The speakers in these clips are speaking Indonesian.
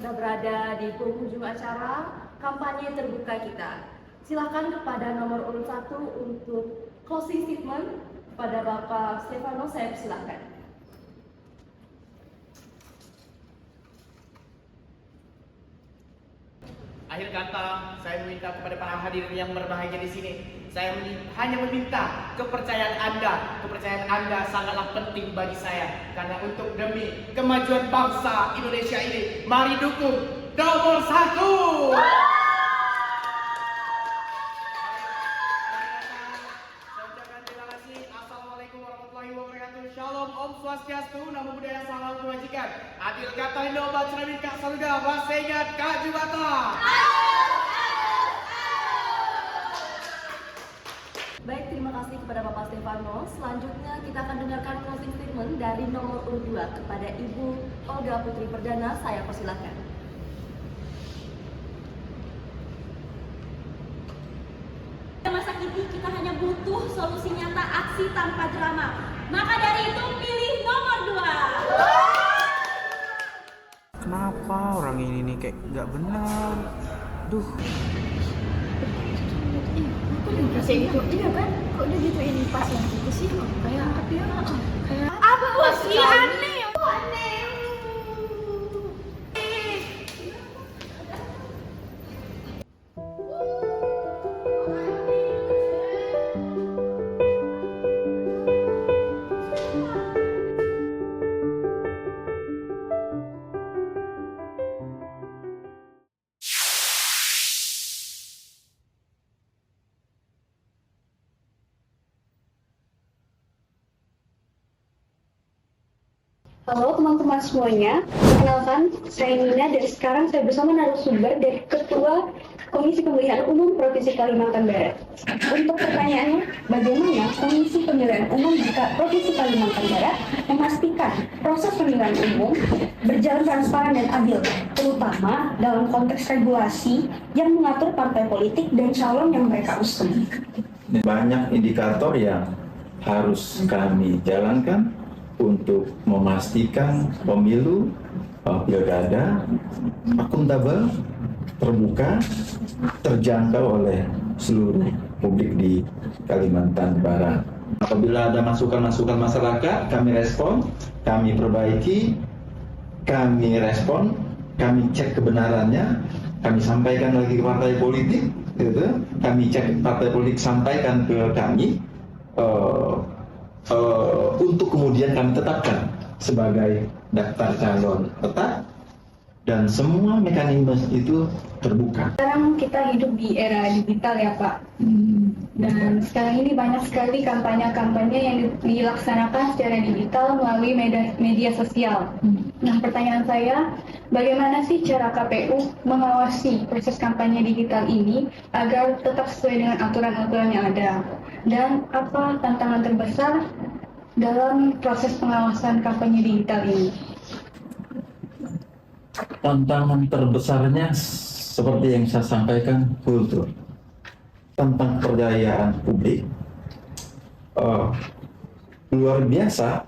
sudah berada di penghujung acara kampanye terbuka kita. Silakan kepada nomor urut 1 untuk closing statement kepada Bapak Stefano, saya persilahkan. Akhir kata, saya meminta kepada para hadirin yang berbahagia di sini. Saya hanya meminta kepercayaan Anda sangatlah penting bagi saya. Karena untuk demi kemajuan bangsa Indonesia ini, mari dukung nomor 1. Terima kasih. Assalamualaikum warahmatullahi wabarakatuh. Shalom, Om Swastiastu, Namo Buddhaya, Salam Kebajikan. Adil kata Indo, Bacramin Kak Saluda, Bahasa Ingat Kak Jubata. Baik, terima kasih kepada Bapak Stefano. Selanjutnya kita akan dengarkan closing statement dari nomor urut 2 kepada Ibu Olga Putri Perdana. Saya persilahkan. Masa kini kita hanya butuh solusi nyata, aksi tanpa drama. Maka dari itu pilih nomor 2. Kenapa orang ini nih kayak nggak benar? Duh. Kayak gitu, iya kan? Kok dia gituin pas yang gitu sih? Kayak apa ya? Kayak Apa sih aneh? halo teman-teman semuanya, perkenalkan saya Nina dan sekarang saya bersama narasumber dari Ketua Komisi Pemilihan Umum Provinsi Kalimantan Barat. Untuk pertanyaannya, bagaimana Komisi Pemilihan Umum jika Provinsi Kalimantan Barat memastikan proses pemilihan umum berjalan transparan dan adil, terutama dalam konteks regulasi yang mengatur partai politik dan calon yang mereka usung? Banyak indikator yang harus kami jalankan untuk memastikan pemilu pilkada akuntabel, terbuka, terjangkau oleh seluruh publik di Kalimantan Barat. Apabila ada masukan-masukan masyarakat, kami respon, kami perbaiki, kami respon, kami cek kebenarannya, kami sampaikan lagi ke partai politik, gitu. Kami cek partai politik, sampaikan ke kami. Untuk kemudian kami tetapkan sebagai daftar calon tetap, dan semua mekanisme itu terbuka. Sekarang kita hidup di era digital ya Pak, dan sekarang ini banyak sekali kampanye-kampanye yang dilaksanakan secara digital melalui media sosial. Nah, pertanyaan saya, bagaimana sih cara KPU mengawasi proses kampanye digital ini agar tetap sesuai dengan aturan-aturan yang ada? Dan apa tantangan terbesar dalam proses pengawasan kampanye digital ini? Tantangan terbesarnya seperti yang saya sampaikan, kultur tentang kepercayaan publik. Luar biasa,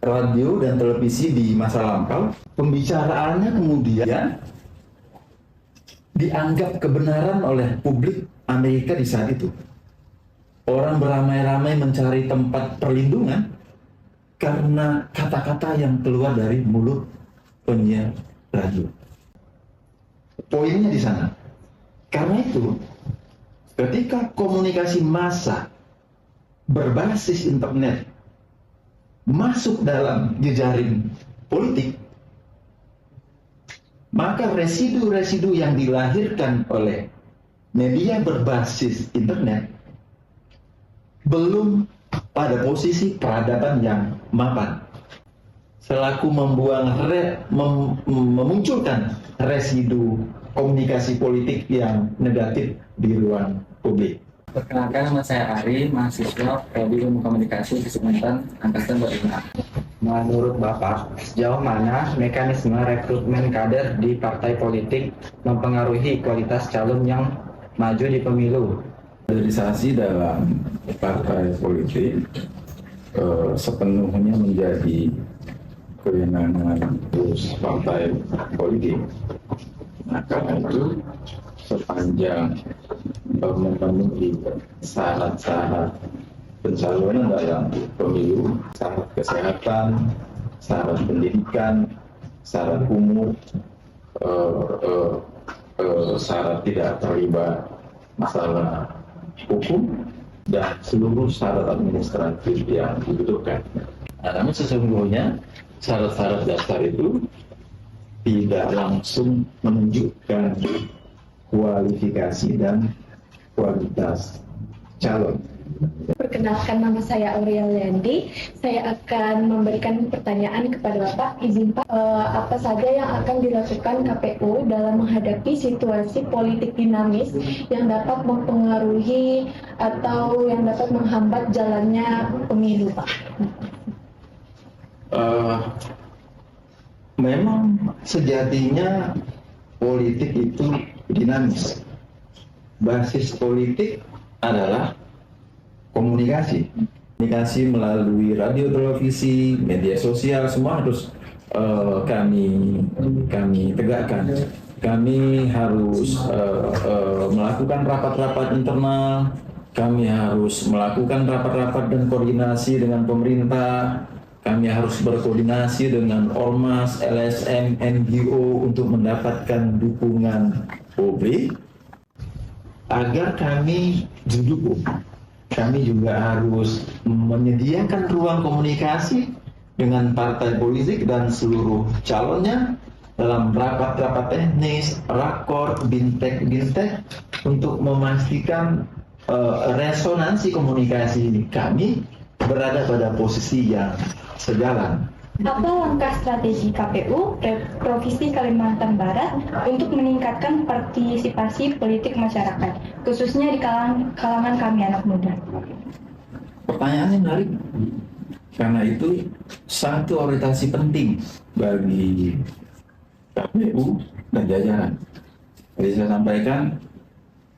radio dan televisi di masa lampau, pembicaraannya kemudian dianggap kebenaran oleh publik Amerika di saat itu. Orang beramai-ramai mencari tempat perlindungan karena kata-kata yang keluar dari mulut penyiar radio. Poinnya di sana. Karena itu, ketika komunikasi massa berbasis internet masuk dalam jejaring politik, maka residu-residu yang dilahirkan oleh media berbasis internet belum pada posisi peradaban yang mapan. Selaku memunculkan residu komunikasi politik yang negatif di ruang publik. Perkenalkan, nama saya Ari, mahasiswa Prodi Ilmu Komunikasi Kesehatan Angkatan 45. Menurut Bapak, sejauh mana mekanisme rekrutmen kader di partai politik mempengaruhi kualitas calon yang maju di pemilu? Kaderisasi dalam partai politik sepenuhnya menjadi kewenangan terus partai politik. Nah, karena itu sepanjang memenuhi syarat-syarat pencalonan dalam pemilu, syarat kesehatan, syarat pendidikan, syarat umur, syarat tidak terlibat masalah hukum, dan seluruh syarat administratif yang dibutuhkan. Nah, namun sesungguhnya syarat-syarat dasar itu tidak langsung menunjukkan kualifikasi dan kualitas calon. Perkenalkan, nama saya Aurel Leandi. Saya akan memberikan pertanyaan kepada Bapak. Izin Pak, apa saja yang akan dilakukan KPU dalam menghadapi situasi politik dinamis yang dapat mempengaruhi atau yang dapat menghambat jalannya pemilu, Pak? Memang sejatinya politik itu dinamis. Basis politik adalah komunikasi melalui radio, televisi, media sosial, semua harus kami tegakkan. Kami harus melakukan rapat-rapat internal, kami harus melakukan rapat-rapat dan koordinasi dengan pemerintah, kami harus berkoordinasi dengan ormas, LSM, NGO untuk mendapatkan dukungan publik agar kami didukung. Kami juga harus menyediakan ruang komunikasi dengan partai politik dan seluruh calonnya dalam rapat-rapat teknis, rakor, bintek untuk memastikan resonansi komunikasi kami berada pada posisi yang sejalan. Apa langkah strategi KPU Provinsi Kalimantan Barat untuk meningkatkan partisipasi politik masyarakat, khususnya di kalangan kami anak muda? Pertanyaannya menarik, karena itu satu orientasi penting bagi KPU dan jajaran. Jadi saya sampaikan,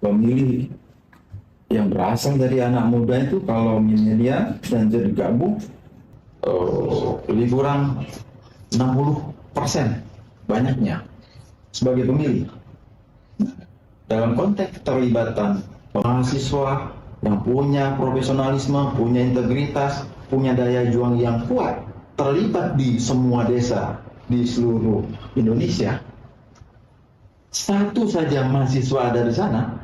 pemilih yang berasal dari anak muda itu kalau milenial dan jadi gabung lebih kurang 60% banyaknya sebagai pemilih. Dalam konteks keterlibatan mahasiswa yang punya profesionalisme, punya integritas, punya daya juang yang kuat, terlibat di semua desa di seluruh Indonesia, satu saja mahasiswa ada di sana,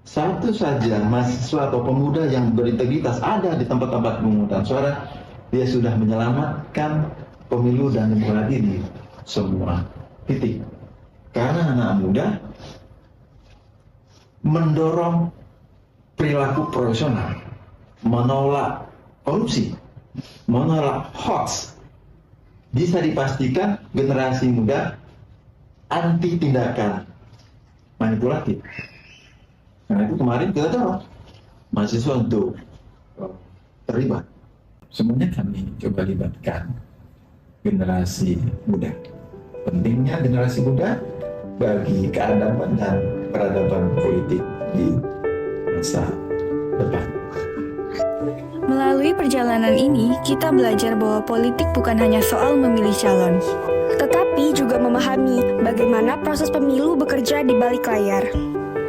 satu saja mahasiswa atau pemuda yang berintegritas ada di tempat-tempat pemungutan suara, dia sudah menyelamatkan pemilu dan demokrasi di semua titik. Karena anak muda mendorong perilaku profesional, menolak korupsi, menolak hoax. Bisa dipastikan generasi muda anti tindakan manipulatif. Karena itu kemarin kita dorong mahasiswa untuk terlibat. Semuanya kami coba libatkan generasi muda. Pentingnya generasi muda bagi keadaban dan peradaban politik di masa depan. Melalui perjalanan ini, kita belajar bahwa politik bukan hanya soal memilih calon, tetapi juga memahami bagaimana proses pemilu bekerja di balik layar.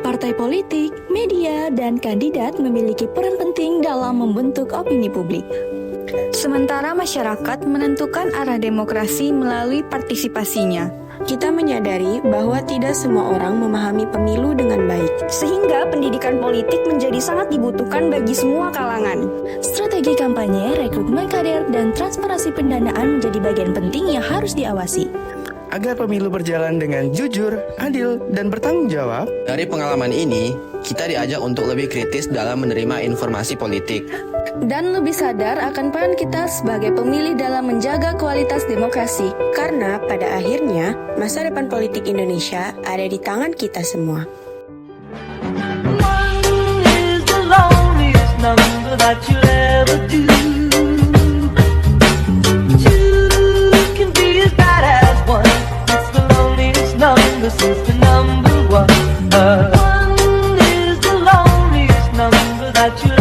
Partai politik, media, dan kandidat memiliki peran penting dalam membentuk opini publik. Sementara masyarakat menentukan arah demokrasi melalui partisipasinya. Kita menyadari bahwa tidak semua orang memahami pemilu dengan baik, sehingga pendidikan politik menjadi sangat dibutuhkan bagi semua kalangan. Strategi kampanye, rekrutmen kader, dan transparansi pendanaan menjadi bagian penting yang harus diawasi. Agar pemilu berjalan dengan jujur, adil, dan bertanggung jawab. Dari pengalaman ini, kita diajak untuk lebih kritis dalam menerima informasi politik. Dan lebih sadar akan peran kita sebagai pemilih dalam menjaga kualitas demokrasi. Karena pada akhirnya, masa depan politik Indonesia ada di tangan kita semua. This is the number one. One is the loneliest number that you